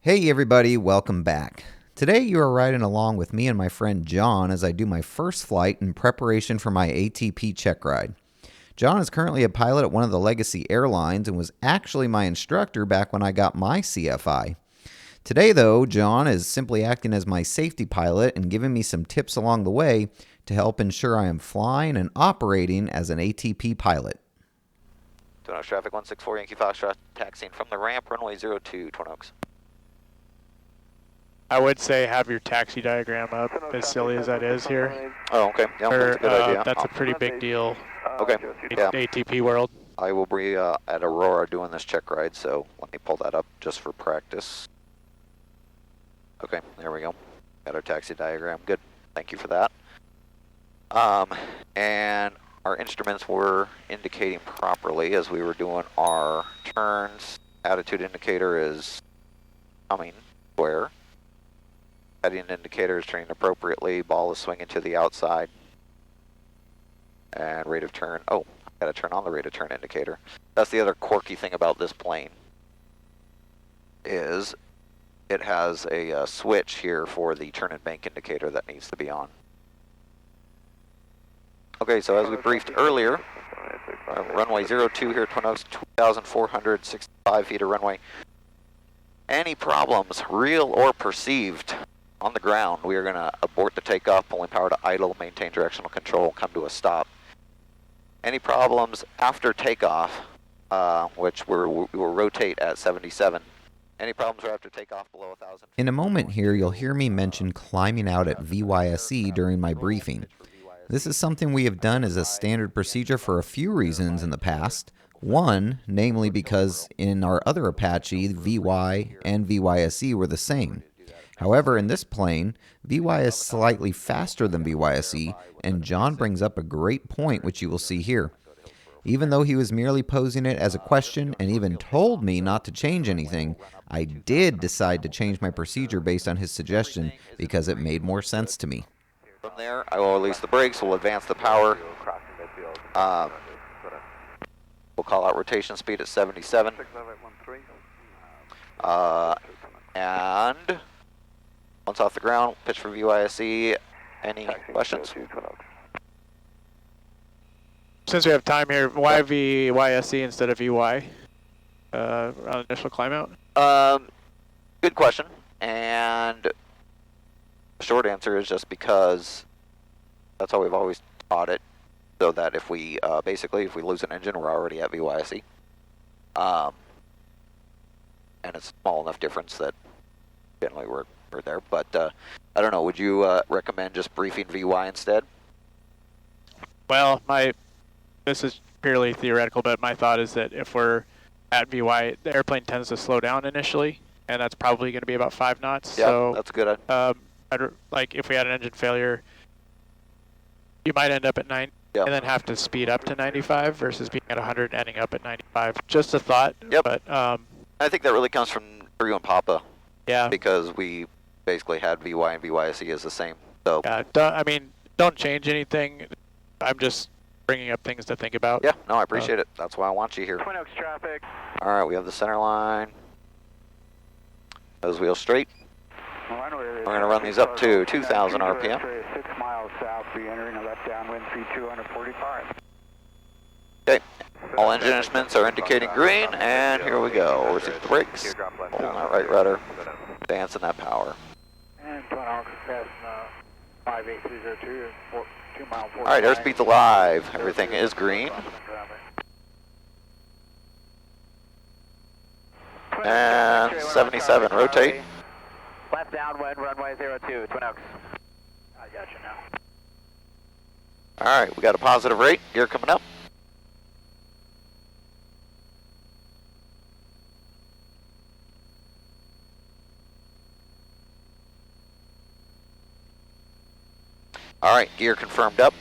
Hey everybody, welcome back. Today you are riding along with me and my friend John as I do my first flight in preparation for my ATP check ride. John is currently a pilot at one of the legacy airlines and was actually my instructor back when I got my CFI. Today though, John is simply acting as my safety pilot and giving me some tips along the way to help ensure I am flying and operating as an ATP pilot. Twin Oaks traffic 164 Yankee Foxtrot taxiing from the ramp, runway 02, Twin Oaks. I would say have your taxi diagram up, as silly as that is here. Oh, okay. Yeah, that's a good idea. That's a pretty big deal. Okay. Yeah. ATP world. I will be at Aurora doing this check ride, so let me pull that up just for practice. Okay, there we go. Got our taxi diagram. Good. Thank you for that. And our instruments were indicating properly as we were doing our turns. Attitude indicator is coming square. Heading indicator is turning appropriately. Ball is swinging to the outside. And rate of turn. Oh, I gotta turn on the rate of turn indicator. That's the other quirky thing about this plane. Is it has a switch here for the turn and bank indicator that needs to be on. Okay, so as we briefed earlier, runway 02 here at Twin Oaks, 2,465 feet of runway. Any problems, real or perceived, on the ground, we are going to abort the takeoff, pulling power to idle, maintain directional control, come to a stop. Any problems after takeoff, which we will rotate at 77. Any problems are after takeoff below 1,000. In a moment here, you'll hear me mention climbing out at VYSE during my briefing. This is something we have done as a standard procedure for a few reasons in the past. One, namely because in our other Apache, VY and VYSE were the same. However, in this plane, VY is slightly faster than VYSE, and John brings up a great point which you will see here. Even though he was merely posing it as a question and even told me not to change anything, I did decide to change my procedure based on his suggestion because it made more sense to me. From there, I will release the brakes, we'll advance the power. We'll call out rotation speed at 77. And once off the ground, pitch for VYSE. Any questions? Since we have time here, why VYSE instead of VY on initial climb out? Good question. And the short answer is just because that's how we've always taught it. So that if we, basically, if we lose an engine, we're already at VYSE. And it's a small enough difference that generally we're there. But I don't know, would you recommend just briefing VY instead? Well, this is purely theoretical, but my thought is that if we're at VY, the airplane tends to slow down initially, and that's probably going to be about 5 knots. Yeah, so, that's good. Like if we had an engine failure, you might end up at 90. Yep. And then have to speed up to 95 versus being at 100 and ending up at 95. Just a thought. Yep. But I think that really comes from you and Papa. Yeah. Because we basically had VY and VYSE as the same. So. Yeah. Don't change anything. I'm just bringing up things to think about. Yeah. No, I appreciate it. That's why I want you here. Twin Oaks traffic. All right, we have the center line. Those wheels straight. We're going to run these up to 2,000 RPM. 6 miles south, be entering a left downwind 3245. Okay, all engine instruments are indicating green, and here we go. We're seeing the brakes, holding that right rudder, advancing that power. And Twin Oaks passing 58302, 2 mile 4. All right, airspeed's alive. Everything is green. And 77, rotate. Left downwind, runway 02, Twin Oaks. I got you now. All right, we got a positive rate. Gear coming up. All right, gear confirmed up.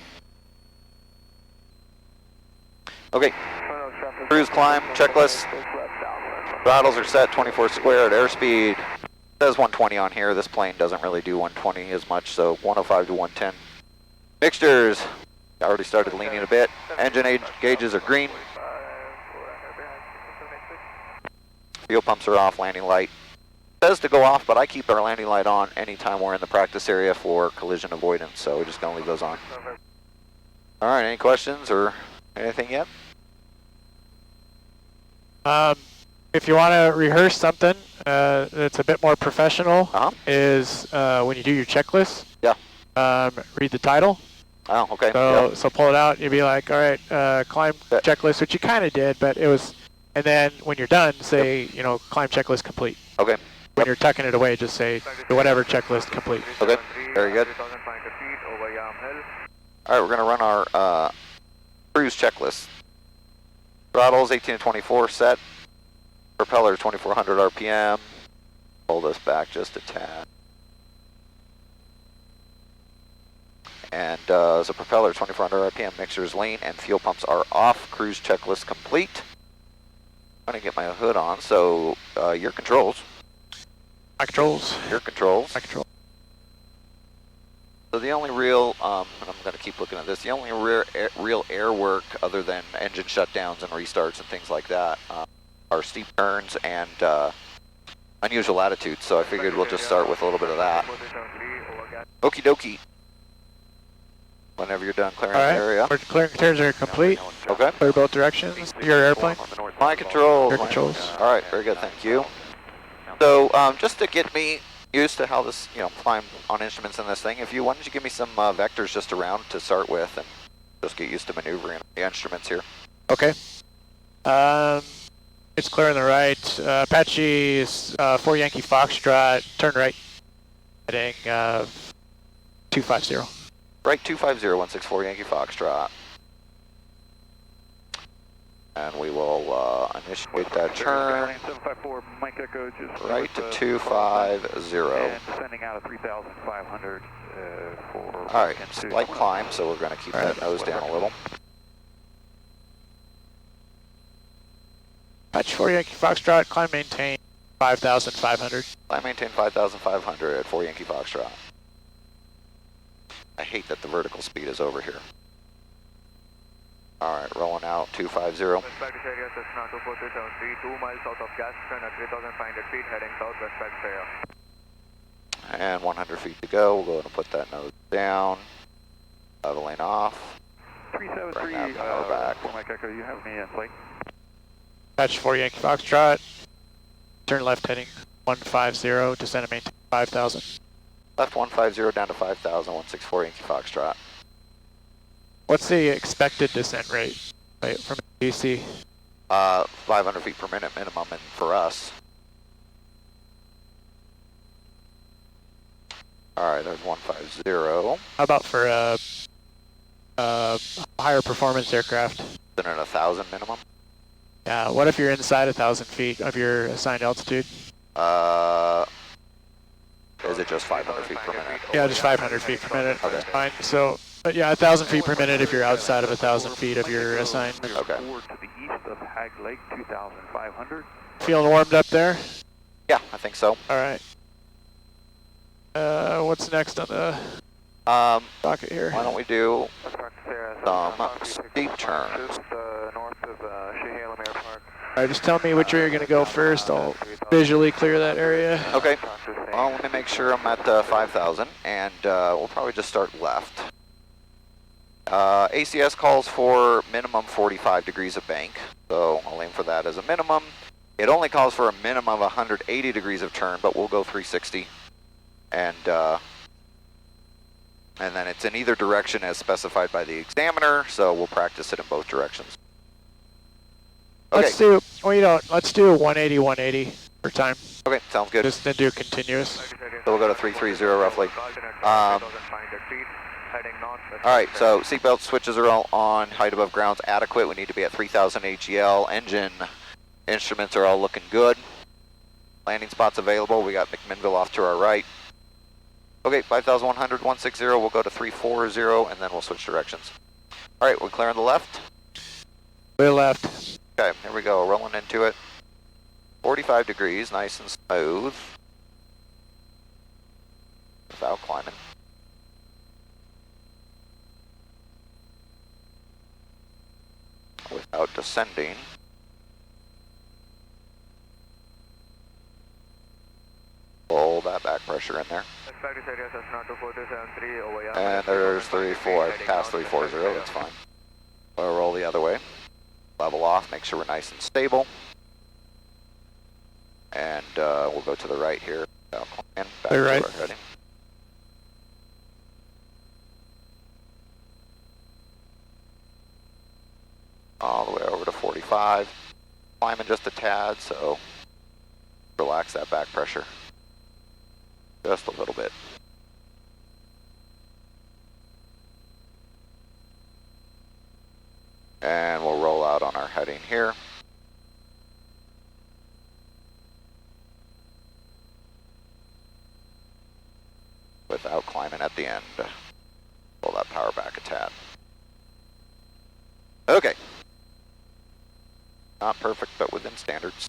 Okay, cruise climb, checklist. Throttles are set 24 square at airspeed. Says 120 on here. This plane doesn't really do 120 as much, so 105 to 110. Mixtures, already started leaning a bit. Engine gauges are green. Fuel pumps are off, landing light. says to go off, but I keep our landing light on anytime we're in the practice area for collision avoidance, so we're just going to leave those on. All right, any questions or anything yet? If you want to rehearse something that's a bit more professional, is when you do your checklist. Yeah. Read the title. Oh, okay. So pull it out. You'd be like, all right, climb checklist, which you kind of did, but it was. And then when you're done, say, you know, climb checklist complete. Okay. When you're tucking it away, just say whatever checklist complete. Okay. Very good. All right, we're going to run our cruise checklist. Throttles 18 to 24 set. Propeller 2400 RPM. Pull this back just a tad. And so propeller 2400 RPM, mixers lean, and fuel pumps are off. Cruise checklist complete. I'm going to get my hood on. So your controls. My controls. Your controls. My control. So the only real, and I'm going to keep looking at this, the only real air work other than engine shutdowns and restarts and things like that are steep turns and unusual attitudes. So I figured we'll just start with a little bit of that. Okie dokie. Whenever you're done clearing the area. Our clearing containers are complete. Okay. Clear both directions. Your airplane. My controls. Your controls. All right, very good, thank you. So just to get me used to how this, climb on instruments in this thing, why don't you give me some vectors just around to start with and just get used to maneuvering the instruments here. Okay. It's clear on the right. Apache is 4 Yankee Foxtrot, turn right, heading 250. Right, 250, 164 Yankee Foxtrot. And we will initiate that turn right to 250. Descending out of 3,500 for... All right, slight climb, so we're going to keep that nose down a little. Apache 4 Yankee Foxtrot, climb maintain 5,500. Climb maintain 5,500 at 4 Yankee Foxtrot. I hate that the vertical speed is over here. All right, rolling out 250. 2 miles south of Gaston at 3,500 feet, heading southwest practice area. And 100 feet to go. We'll go ahead and put that nose down. Leveling off. 373, back. for Mike Echo, you have me in flight. Apache 4 Yankee Foxtrot, turn left heading 150, descend and maintain 5,000. Left 150 down to 5,000, 164 Yankee Foxtrot. What's the expected descent rate from DC? 500 feet per minute minimum, and for us. All right, there's 150. How about for a higher performance aircraft? Then at 1,000 minimum. Yeah. What if you're inside 1,000 feet of your assigned altitude? Is it just 500 feet per minute? Yeah, just 500 feet per minute. Okay. Fine. So, but yeah, 1,000 feet per minute if you're outside of 1,000 feet of your assigned. Okay. To the east of Hag Lake, 2,500. Feeling warmed up there? Yeah, I think so. All right. What's next on the docket here? Why don't we do some steep turns? North of Shehalem Airpark. All right, just tell me which way you're going to go first. I'll visually clear that area. Okay. Well, let me make sure I'm at 5,000, and we'll probably just start left. ACS calls for minimum 45 degrees of bank, so I'll aim for that as a minimum. It only calls for a minimum of 180 degrees of turn, but we'll go 360. And then it's in either direction as specified by the examiner, so we'll practice it in both directions. Okay. Let's do, let's do 180, 180 per time. Okay, sounds good. Just then do continuous. So we'll go to 330 roughly. Alright, so seatbelt switches are all on, height above ground's adequate. We need to be at 3,000 HEL. Engine instruments are all looking good. Landing spots available. We got McMinnville off to our right. Okay, 5,100, 160, we'll go to 340, and then we'll switch directions. Alright, we're clearing the left. Clear left. Okay, here we go, rolling into it. 45 degrees, nice and smooth. Without climbing. Without descending. pressure in there. And there's 34, I passed 340, that's fine. We'll roll the other way. Level off, make sure we're nice and stable. And we'll go to the right here. Back to right. our heading. All the way over to 45. Climbing just a tad, so relax that back pressure. Just a little bit. And we'll roll out on our heading here. Without climbing at the end. Pull that power back a tad. Okay. Not perfect, but within standards.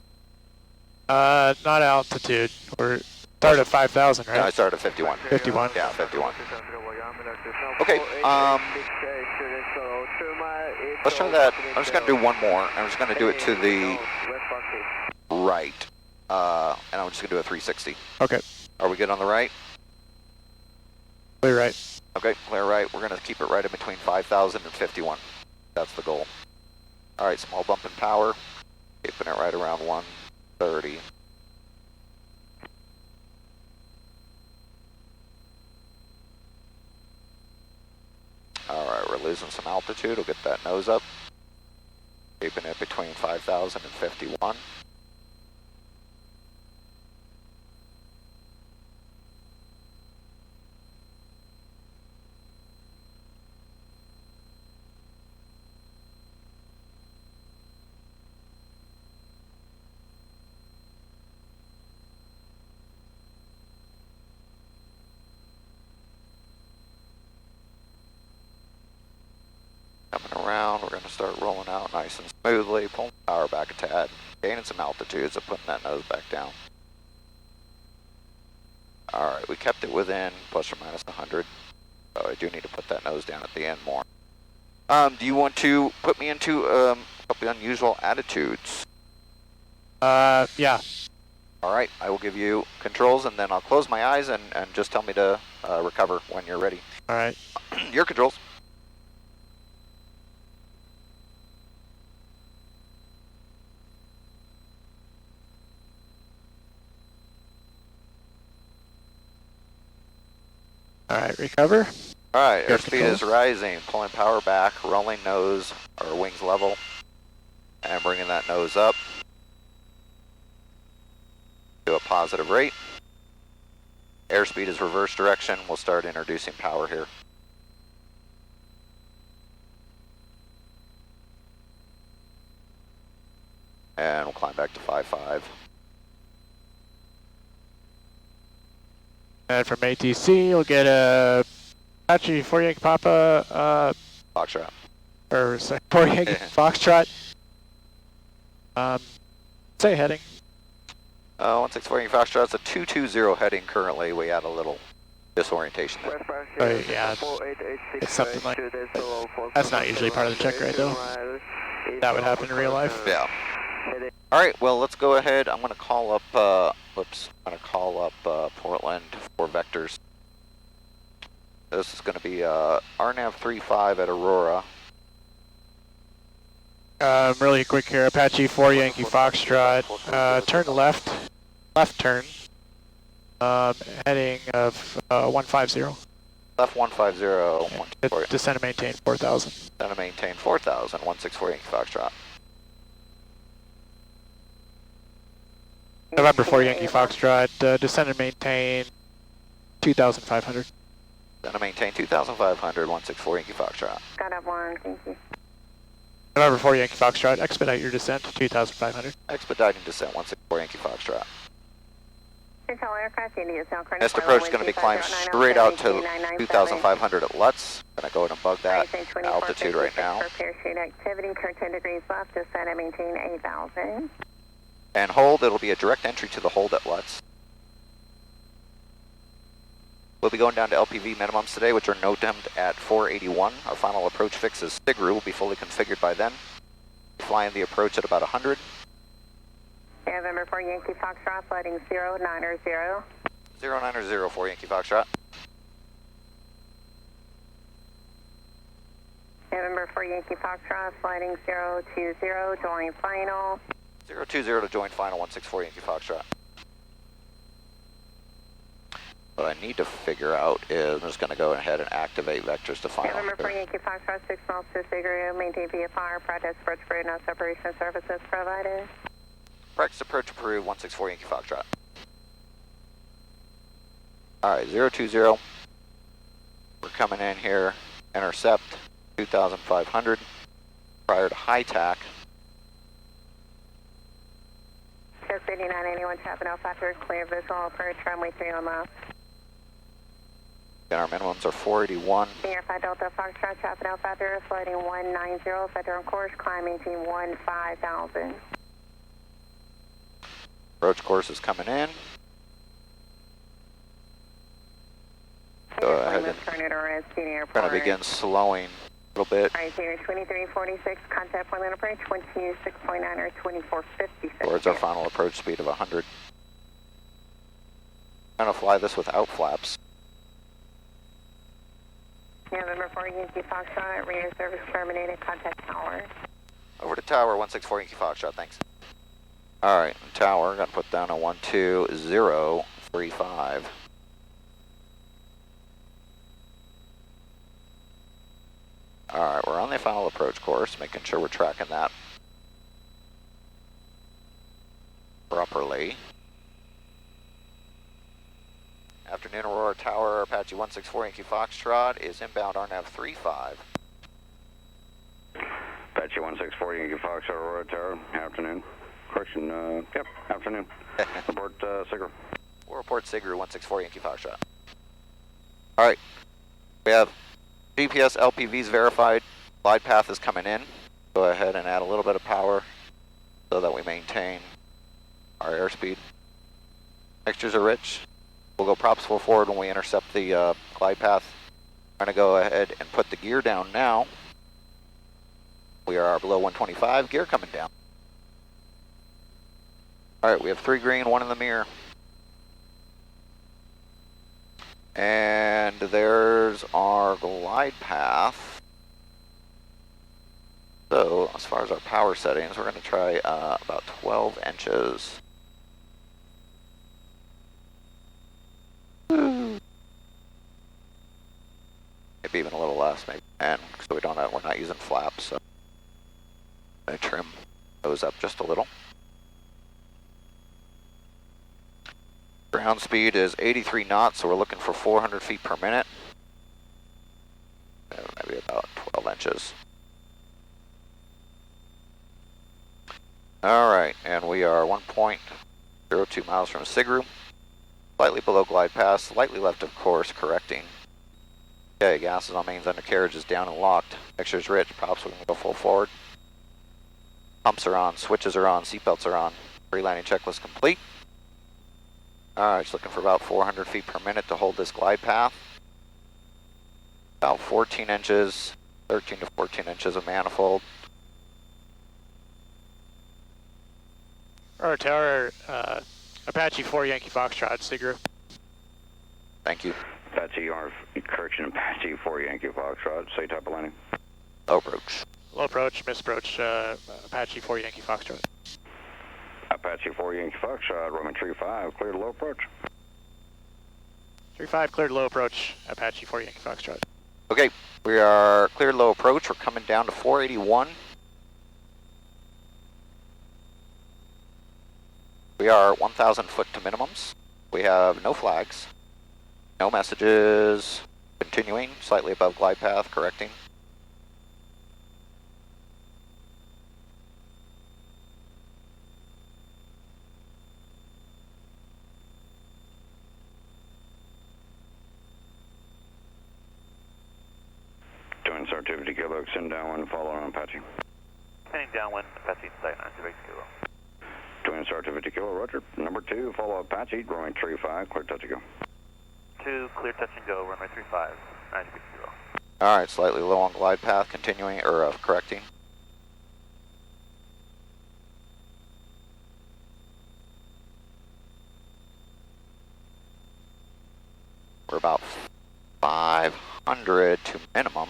Not altitude. We're start at 5,000, right? No, I started at 51. 51. Yeah, 51. Okay, let's try that. I'm just going to do one more. I'm just going to do it to the right. And I'm just going to do a 360. Okay. Are we good on the right? Clear right. Okay, clear right. We're going to keep it right in between 5,000 and 51. That's the goal. All right, small bump in power. Keeping it right around 130. All right, we're losing some altitude. We'll get that nose up. Keeping it between 5,000 and 51. Coming around, we're going to start rolling out nice and smoothly, pulling the power back a tad, gaining some altitude, so putting that nose back down. Alright, we kept it within plus or minus 100, so I do need to put that nose down at the end more. Do you want to put me into a couple of unusual attitudes? Yeah. Alright, I will give you controls, and then I'll close my eyes and just tell me to recover when you're ready. Alright. Your controls. Alright, recover. Alright, airspeed is rising, pulling power back, rolling nose, or wings level, and bringing that nose up to a positive rate. Airspeed is reverse direction. We'll start introducing power here. And we'll climb back to 5.5. And from ATC, you'll get a Apache 4 Yankee Papa, Foxtrot. or sorry, 4 Yankee Foxtrot. Say heading. 164 Yankee Foxtrot. It's a 220 heading currently. We had a little disorientation there. Yeah, it's something like that's not usually part of the check ride though. That would happen in real life. Yeah. All right. Well, let's go ahead. I'm going to call up. I'm going to call up Portland for vectors. This is going to be RNAV 35 at Aurora. Really quick here. Apache 4 Yankee Foxtrot. Turn left turn. Heading of 150. Left 150. Descend and maintain 4,000. Descend and maintain 4,000. 164 Yankee Foxtrot. November 4 Yankee Foxtrot. Descend and maintain 2,500. Descend and maintain 2,500. 164 Yankee Foxtrot. Got up one, thank you. November 4 Yankee Foxtrot. Expedite your descent to 2,500. Expediting descent 164 Yankee Foxtrot. Next Next approach is going to be climbed straight out to 2,500 at Lutz. Going to go ahead and bug that altitude right now. Parachute activity, turn 10 degrees left, descend and maintain 8,000. And hold, it'll be a direct entry to the hold at Lutz. We'll be going down to LPV minimums today, which are NOTAM'd at 481. Our final approach fix is SIGRU will be fully configured by then. Flying the approach at about 100. November 4 Yankee Foxtrot, flooding 090. 0904 Yankee Foxtrot. November 4 Yankee Foxtrot, sliding 020, join final. 020 to join final 164 Yankee Foxtrot. What I need to figure out is I'm just going to go ahead and activate vectors to final. November 4 Yankee Foxtrot, 6 miles to Cigaroo, maintain VFR, practice approach approved, no separation services provided. Practice approach approved 164 Yankee Foxtrot. Alright, 020. We're coming in here, intercept 2,500 prior to high tack. Just 8981, tapping out factor, clear visual approach, runway 3 on left. And our minimums are 481. Senior 5 Delta Foxtrot, tapping out factor, sliding 190, factor on course, climbing team 15,000. Approach course is coming in. Go ahead and kind of begin slowing a little bit. Alright, senior 2346, contact point line approach, 26.9 or 2456. Towards our final approach speed of 100. I'm going to fly this without flaps. November 4 Yankee Foxtrot, radio service terminated, contact tower. Over to tower 164 Yankee Foxtrot, thanks. Alright, tower, got to put down a 12035. Alright, we're on the final approach course, making sure we're tracking that properly. Afternoon, Aurora Tower, Apache 164 Yankee Foxtrot is inbound RNAV 35. Apache 164 Yankee Foxtrot, Aurora Tower, afternoon. Correction, yep, afternoon. Report Sigru. We'll report Sigru 164 Yankee Foxtrot. Alright, we have GPS LPVs verified. Glide path is coming in. Go ahead and add a little bit of power so that we maintain our airspeed. Mixtures are rich. We'll go props full forward when we intercept the glide path. I'm going to go ahead and put the gear down now. We are below 125, gear coming down. Alright, we have 3 green, 1 in the mirror. And there's our glide path. So, as far as our power settings, we're going to try about 12 inches. Maybe even a little less, maybe 10, so we're not using flaps. So, I'm going to trim those up just a little. Ground speed is 83 knots, so we're looking for 400 feet per minute. Maybe about 12 inches. Alright, and we are 1.02 miles from Sigru. Slightly below glide path, slightly left of course, correcting. Okay, gases on mains undercarriage is down and locked. Mixture's rich, props, we're going to go full forward. Pumps are on, switches are on, seatbelts are on. Pre-landing checklist complete. Alright, just looking for about 400 feet per minute to hold this glide path. About 14 inches, 13 to 14 inches of manifold. Our tower, Apache 4 Yankee Foxtrot, Sigru. Thank you. Apache, correction, Apache 4 Yankee Foxtrot, say type of landing. Low approach. Low approach, misapproach, Apache 4 Yankee Foxtrot. Apache 4 Yankee Foxtrot, runway 35, clear to low approach. 35, cleared low approach, Apache 4 Yankee Foxtrot. Okay, we are cleared low approach. We're coming down to 481. We are 1,000 foot to minimums. We have no flags, no messages, continuing, slightly above glide path, correcting. Doing start 50 kilo, extend downwind, follow on Apache. Extending downwind, Apache site 96 kilo. Doing start 50 kilo, roger. Number 2, follow Apache, runway 35, clear touch and go. 2, clear touch and go, runway 35, 96 kilo. Alright, slightly low on glide path, continuing, or correcting. We're about 500 to minimum.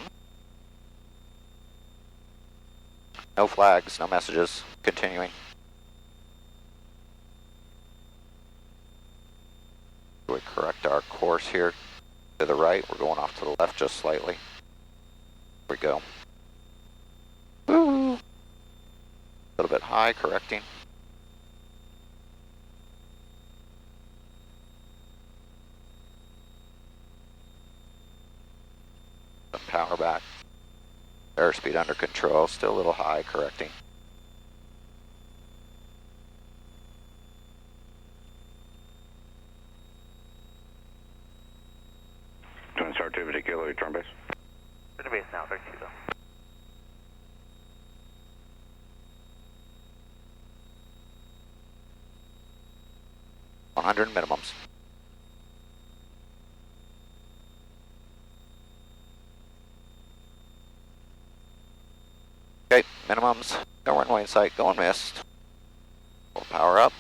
No flags, no messages. Continuing. We correct our course here to the right. We're going off to the left just slightly. Here we go. Woo! A little bit high, correcting. Some power back. Airspeed under control, still a little high, correcting. Twin Star 2 Kilo, return base. Return base now, 30 Kilo. $100 minimums. Okay, minimums. No runway in sight. Going missed. We'll power up.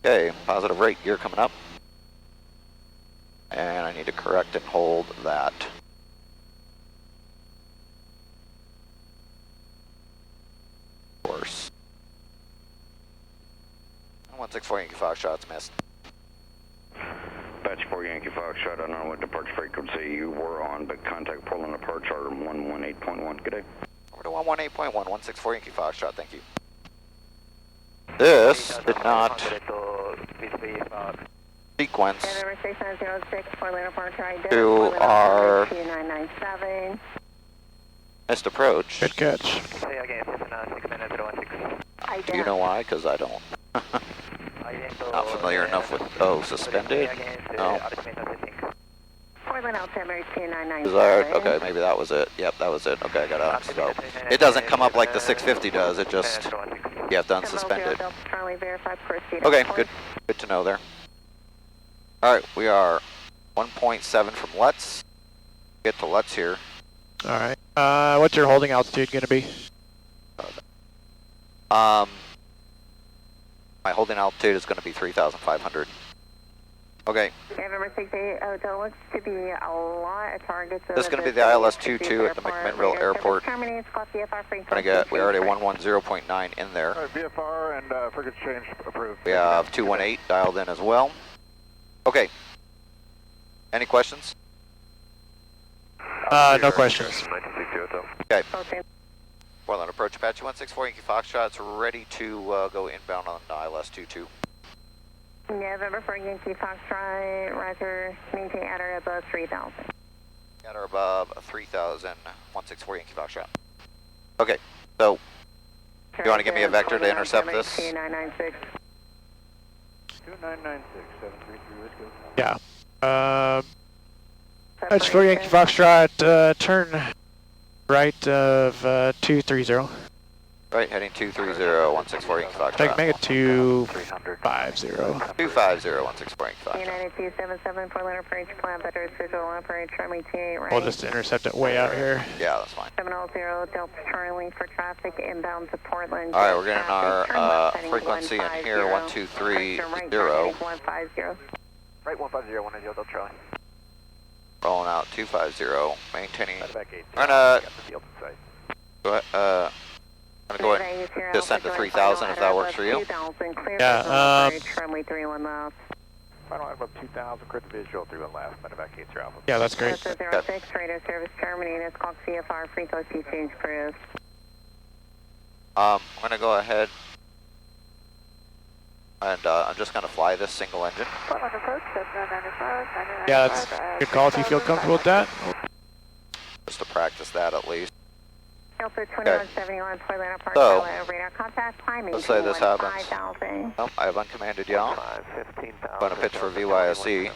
Okay, positive rate gear coming up. And I need to correct and hold that. Course. 164 Yankee Foxtrot's missed. Apache 4 Yankee Foxtrot, I don't know what departure frequency you were on, but contact Portland approach are 118.1. Good day. Over to 118.1, 164 Yankee Foxtrot, thank you. This did not sequence to our missed approach. Good catch. Say again, it's in 6 minutes, 016. Do you know why? Because I don't. Not familiar enough with, suspended? No. Portland Altimeter 2997. Desired, okay, maybe that was it. Yep, that was it. Okay, I got out. So it doesn't come up like the 650 does, it just, you have to unsuspend it. Okay, good to know there. Alright, we are 1.7 from Lutz. Get to Lutz here. Alright. What's your holding altitude going to be? My holding altitude is going to be 3,500. Okay. November 68 Hotel looks to be a lot of targets. This is going to be the ILS-22 at the McMinnville Airport. We already 110.9 in there. VFR and frigate change approved. We have 218 dialed in as well. Okay. Any questions? No questions. Okay. Portland approach Apache 164 Yankee Foxtrot's ready to go inbound on the ILS-22. November 4 Yankee Foxtrot, roger, maintain at or above 3,000. At or above 3,000, 164 Yankee Foxtrot. Okay, so, you want to give me a vector to intercept this? 2996. 2996, 733, let's go. Yeah. That's 4 Yankee Foxtrot, turn right of 230. Right, heading 230, 164 Yankee Foxtrot. Make it 250. 250, 164 Yankee Foxtrot. United 277, Portland approach, plan better, visual approach, runway 28 right. We'll just intercept it way out here. Yeah, that's fine. 700 Delta Charlie for traffic inbound to Portland. Alright, we're getting our frequency in here, 1230. Right 150. Right 150, 180 Delta Charlie. Rolling out 250, maintaining. We're gonna go ahead and descend to 3,000 if that works for you. Yeah, runway 31 left. Final above 2,000, crit visual 31 left, medevac 83 Alpha. yeah, that's great. Delta 06, radio service terminated, clock VFR, frequency change approved. I'm gonna go ahead and I'm just gonna fly this single engine. Yeah, that's a good call if you feel comfortable with that. Just to practice that at least. Delta 2171, Portland Apart, So, radar contact, climbing. let's say this happens. 5,000. Oh, I have uncommanded yaw. I'm gonna pitch for VYSE.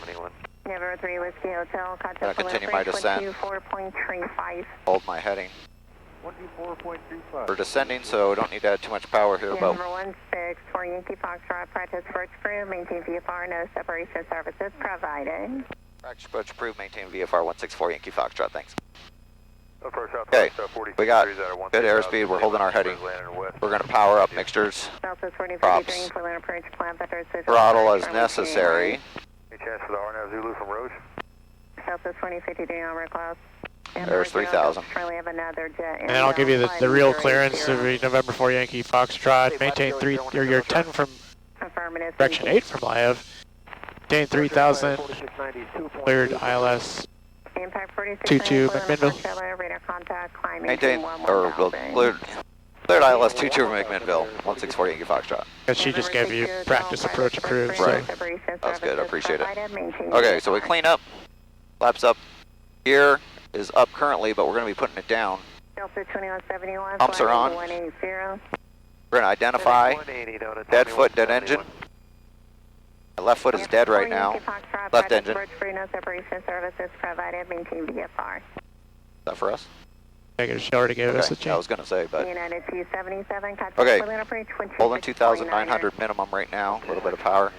November 3 Whiskey Hotel, contact. Gonna continue my descent. 4.35. Hold my heading. 124.35. We're descending, so don't need to add too much power here, but Number 16, for Yankee Foxtrot, practice first crew, maintain VFR, no separation services provided. practice approach approved, maintain VFR 164 Yankee Foxtrot, thanks. Okay, we got good airspeed. We're holding our heading. We're going to power up mixtures, props, throttle as necessary. Southwest 2050 doing on red clouds. There's 3,000. And I'll give you the real clearance of November 4 Yankee Foxtrot. Maintain you're 10 from direction 8 from Liev. Maintain 3,000. Cleared ILS 22 McMinnville. Maintain, or cleared ILS 22 from McMinnville, 164 Yankee Foxtrot. Because she just gave you practice approach approved. Right. That's good. I appreciate it. Okay, so we clean up. Flaps up. Gear is up currently, but we're going to be putting it down. Pumps are on. We're going to identify dead foot, dead engine. My left foot is dead right now. Left engine. Is that for us? She already gave us a Okay, change. I was going to say, but... Okay, holding 2,900 minimum right now, a little bit of power.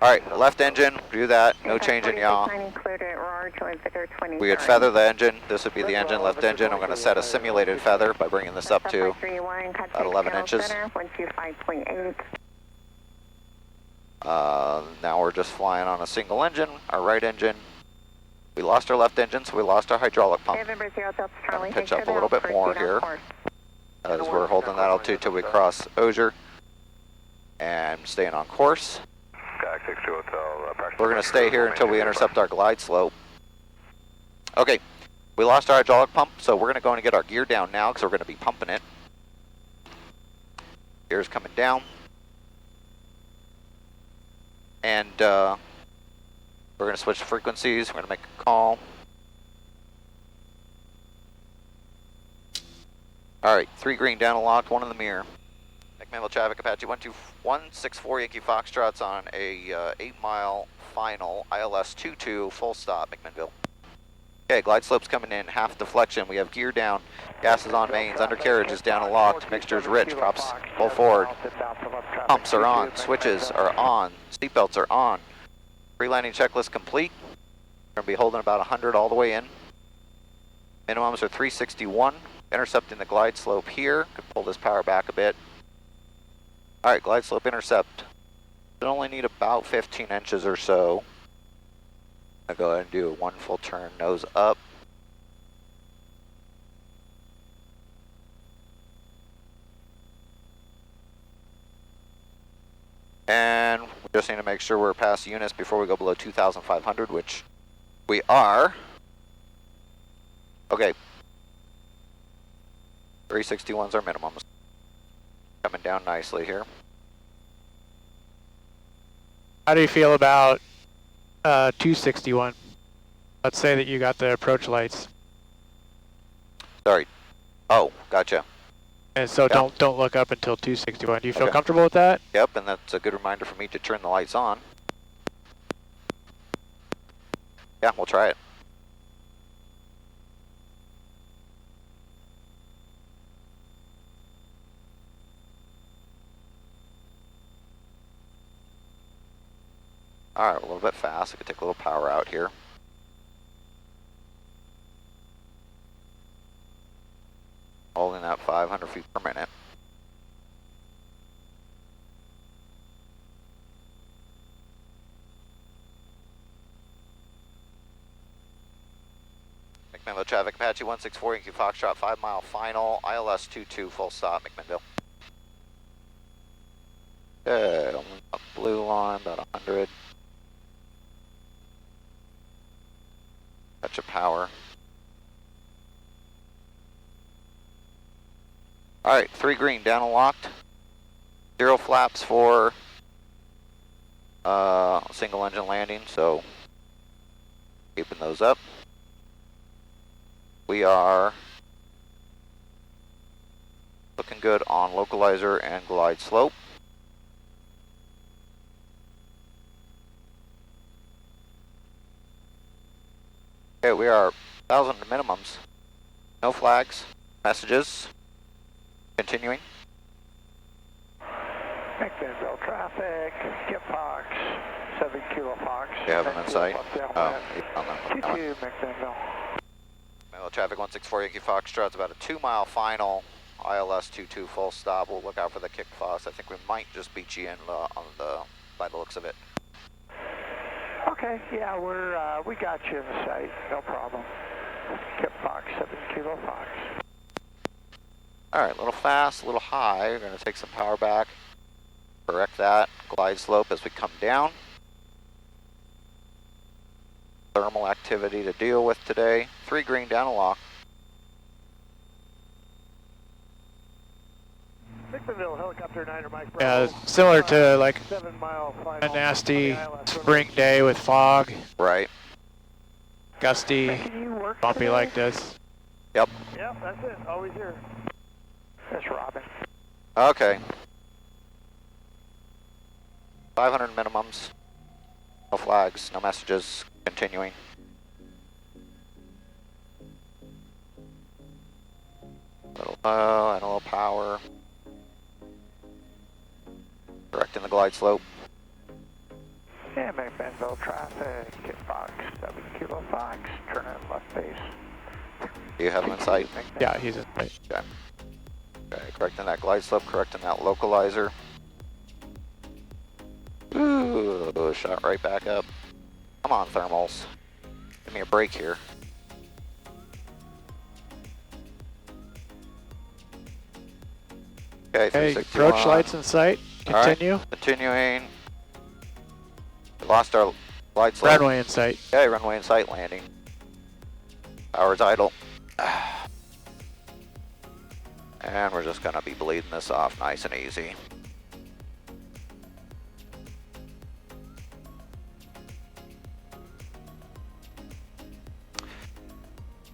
Alright, left engine, do that, no change in yaw. We would feather the engine, this would be the engine, left engine. I'm going to set a simulated feather by bringing this up to about 11 inches. Now we're just flying on a single engine, our right engine. We lost our left engine, so we lost our hydraulic pump. I'm going to pitch up a little bit more here as we're holding that altitude till we cross Osier and staying on course. We're going to stay here until we intercept our glide slope. Okay, we lost our hydraulic pump, so we're going to go and get our gear down now because we're going to be pumping it. Gear's coming down. And we're going to switch frequencies. We're going to make a call. All right, 3 green down and locked, 1 in the mirror. McMinnville traffic, Apache 164 Yankee Foxtrot's on a 8-mile final, ILS 22, full stop, McMinnville. Okay, glide slope's coming in, half deflection. We have gear down, gas is on mains, undercarriage is down and locked, mixture's rich, props full forward. Pumps are on, switches are on, seatbelts are on. Pre-landing checklist complete. We're going to be holding about 100 all the way in. Minimums are 361. Intercepting the glide slope here. Could pull this power back a bit. Alright, glide slope intercept. Should only need about 15 inches or so. I'll go ahead and do 1 full turn, nose up. And we just need to make sure we're past units before we go below 2,500, which we are. Okay. 361's our minimum. Coming down nicely here. How do you feel about 261? Let's say that you got the approach lights. Sorry. Oh, gotcha. And so Yeah. don't look up until 261. Do you feel Okay. comfortable with that? Yep, and that's a good reminder for me to turn the lights on. Yeah, we'll try it. Alright, we're a little bit fast. I could take a little power out here. Holding that 500 feet per minute. McMinnville traffic, Apache 164 Yankee Foxtrot, 5-mile final, ILS 22, full stop, McMinnville. Okay, only up blue line, about 100. Touch of power. Alright, 3 green, down and locked. 0 flaps for single engine landing, so keeping those up. We are looking good on localizer and glide slope. Okay, we are 1,000 minimums. No flags, messages. Continuing. McMinnville traffic, get Fox, 7 Kilo Fox. You have them in sight. Oh, on the 22 McMinnville. traffic 164 Yankee Foxtrot. It's about a 2-mile final. ILS 22 full stop. We'll look out for the kick foss. I think we might just beat you in by the looks of it. Okay, yeah, we got you in the sight, no problem. Kip Fox, 7 Kilo Fox. All right, a little fast, a little high. We're going to take some power back. Correct that glide slope as we come down. Thermal activity to deal with today. 3 green down a lock. Victorville, helicopter 9 Mike Yeah, Bravo. similar to like 7 mile a final. nasty spring day with fog, Right. gusty, Can you work bumpy today? like this. Yep. Yep, that's it, always here. That's Robin. Okay. 500 minimums. No flags, no messages. Continuing. A little low and a little power. Correcting the glide slope. Yeah, McBenville traffic, Kip Fox, 7 Kilo Fox, turn in left base. Do you have him in sight? Yeah, he's in sight. Okay. Okay, correcting that glide slope, correcting that localizer. Ooh, shot right back up. Come on, thermals. Give me a break here. Okay, Okay, 361. approach lights in sight. All right. Continue. Continuing. We lost our glide slope. Runway in sight. Okay, runway in sight, landing. Power's idle. And we're just gonna be bleeding this off nice and easy.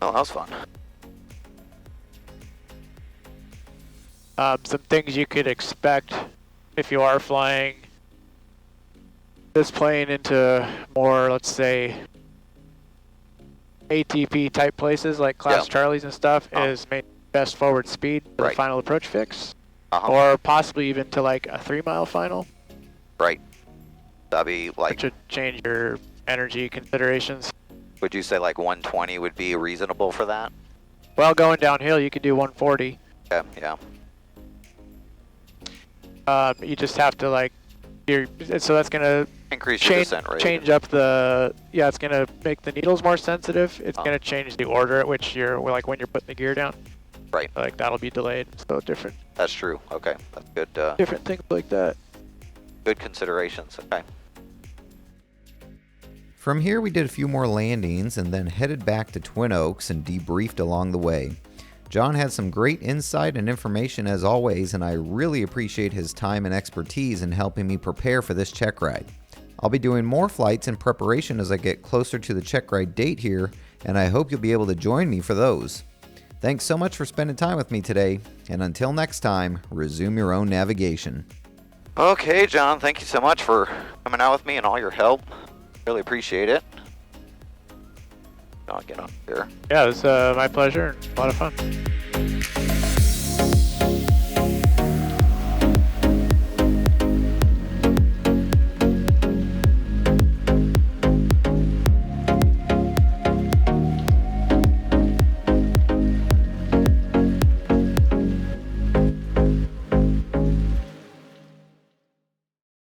Oh, that was fun. Some things you could expect if you are flying this plane into more, let's say, ATP type places like Class Yeah. Charlies and stuff is maintain best forward speed for Right. the final approach fix, Uh-huh. or possibly even to like a 3-mile final, Right. That'd be like, which would change your energy considerations. would you say like 120 would be reasonable for that? Well, going downhill, you could do 140. Yeah, yeah. You just have to like, so that's gonna Increase your change descent rate. change up the, yeah, it's gonna make the needles more sensitive. It's Oh. gonna change the order at which you're, like when you're putting the gear down. Right. Like that'll be delayed. So different That's true. Okay, that's good. different things like that. Good considerations. Okay. From here, we did a few more landings and then headed back to Twin Oaks and debriefed along the way. John had some great insight and information as always, and I really appreciate his time and expertise in helping me prepare for this check ride. I'll be doing more flights in preparation as I get closer to the check ride date here, and I hope you'll be able to join me for those. Thanks so much for spending time with me today, and until next time, resume your own navigation. Okay, John, thank you so much for coming out with me and all your help. Really appreciate it. I'll get on here. Yeah, it was my pleasure and a lot of fun.